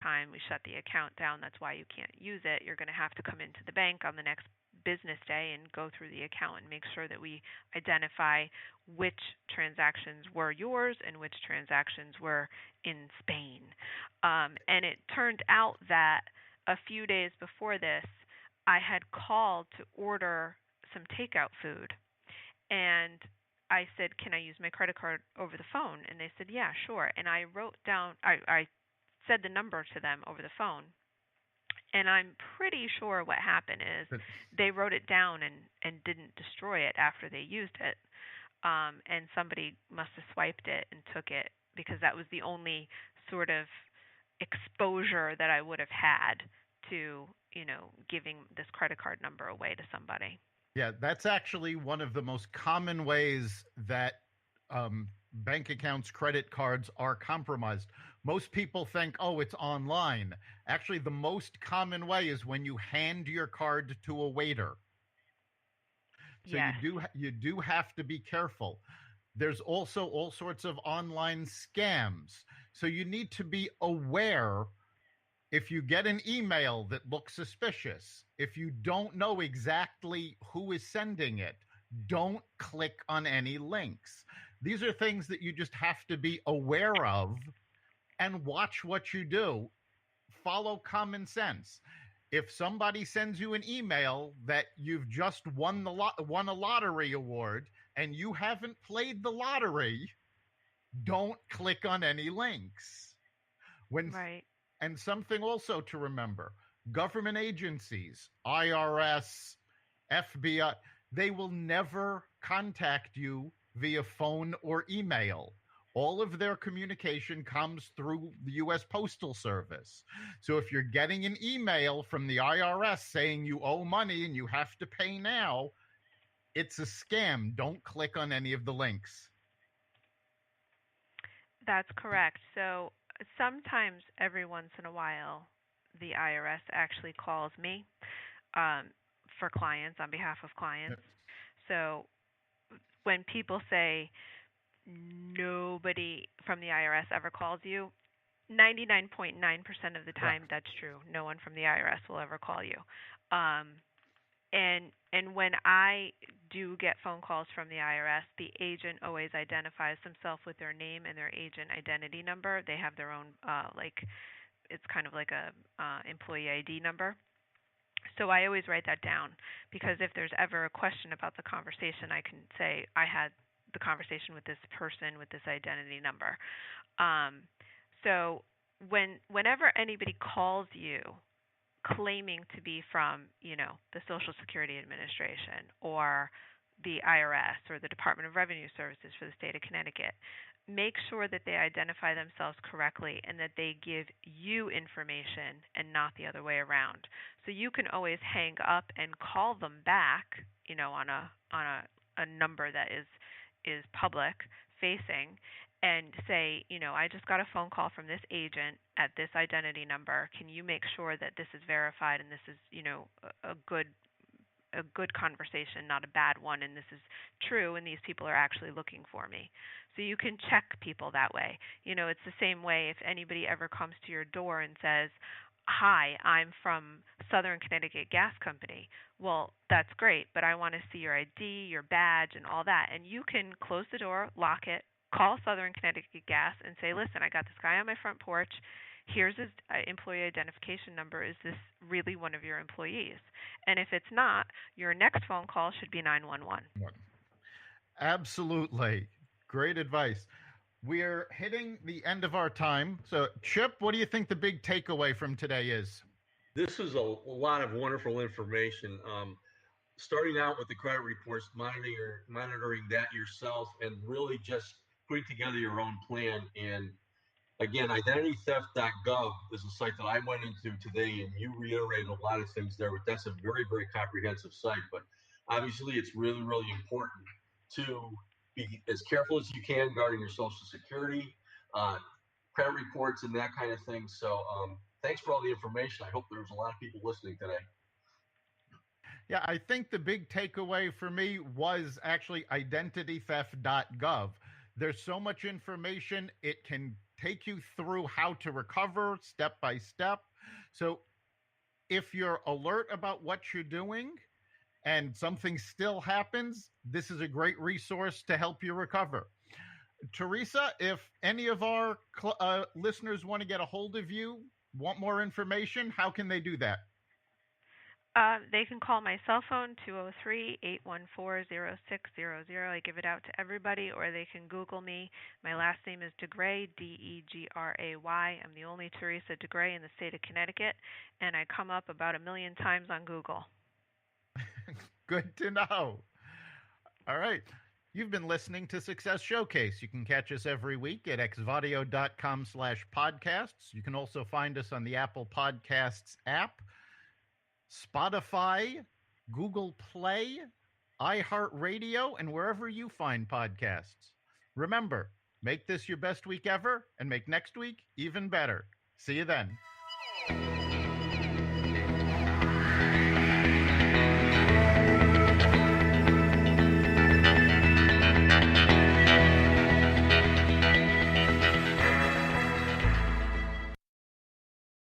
time we shut the account down. That's why you can't use it. You're going to have to come into the bank on the next business day and go through the account and make sure that we identify which transactions were yours and which transactions were in Spain. And it turned out that a few days before this, I had called to order some takeout food. And I said, "Can I use my credit card over the phone?" And they said, "Yeah, sure." And I wrote down, I said the number to them over the phone. And I'm pretty sure what happened is they wrote it down and didn't destroy it after they used it. And somebody must have swiped it and took it because that was the only sort of exposure that I would have had to, giving this credit card number away to somebody. Yeah, that's actually one of the most common ways that bank accounts, credit cards are compromised. Most people think, oh, it's online. Actually, the most common way is when you hand your card to a waiter. So Yes. you do have to be careful. There's also all sorts of online scams. So you need to be aware if you get an email that looks suspicious, if you don't know exactly who is sending it, don't click on any links. These are things that you just have to be aware of and watch what you do. Follow common sense. If somebody sends you an email that you've just won a lottery award and you haven't played the lottery, don't click on any links. Right. And something also to remember, government agencies, IRS, FBI, they will never contact you via phone or email. All of their communication comes through the U.S. Postal Service. So if you're getting an email from the IRS saying you owe money and you have to pay now, it's a scam. Don't click on any of the links. That's correct. So sometimes, every once in a while, the IRS actually calls me for clients, on behalf of clients. So when people say nobody from the IRS ever calls you, 99.9% of the time that's true. No one from the IRS will ever call you. And when I do get phone calls from the IRS, the agent always identifies themselves with their name and their agent identity number. They have their own it's kind of like a employee ID number. So I always write that down because if there's ever a question about the conversation, I can say I had the conversation with this person with this identity number. So whenever anybody calls you claiming to be from, the Social Security Administration or the IRS or the Department of Revenue Services for the state of Connecticut, make sure that they identify themselves correctly and that they give you information and not the other way around. So you can always hang up and call them back, on a number that is public facing and say, I just got a phone call from this agent at this identity number. Can you make sure that this is verified and this is, a good conversation, not a bad one, and this is true, and these people are actually looking for me. So you can check people that way. It's the same way if anybody ever comes to your door and says, "Hi, I'm from Southern Connecticut Gas Company." Well, that's great, but I want to see your ID, your badge, and all that. And you can close the door, lock it, call Southern Connecticut Gas and say, "Listen, I got this guy on my front porch. Here's his employee identification number. Is this really one of your employees?" And if it's not, your next phone call should be 911. Absolutely. Great advice. We're hitting the end of our time. So, Chip, what do you think the big takeaway from today is? This is a lot of wonderful information. Starting out with the credit reports, monitoring that yourself, and really just putting together your own plan. And again, identitytheft.gov is a site that I went into today, and you reiterated a lot of things there. But that's a very, very comprehensive site. But obviously, it's really, really important to be as careful as you can guarding your Social Security, credit reports, and that kind of thing. So thanks for all the information. I hope there's a lot of people listening today. Yeah, I think the big takeaway for me was actually identitytheft.gov. There's so much information, it can take you through how to recover step by step. So if you're alert about what you're doing and something still happens, this is a great resource to help you recover. Theresa, if any of our listeners want to get a hold of you, want more information, how can they do that? They can call my cell phone, 203-814-0600. I give it out to everybody, or they can Google me. My last name is DeGray, DeGray. I'm the only Theresa DeGray in the state of Connecticut, and I come up about 1 million times on Google. Good to know. All right. You've been listening to Success Showcase. You can catch us every week at xvadio.com/podcasts. You can also find us on the Apple Podcasts app, Spotify, Google Play, iHeartRadio, and wherever you find podcasts. Remember, make this your best week ever and make next week even better. See you then.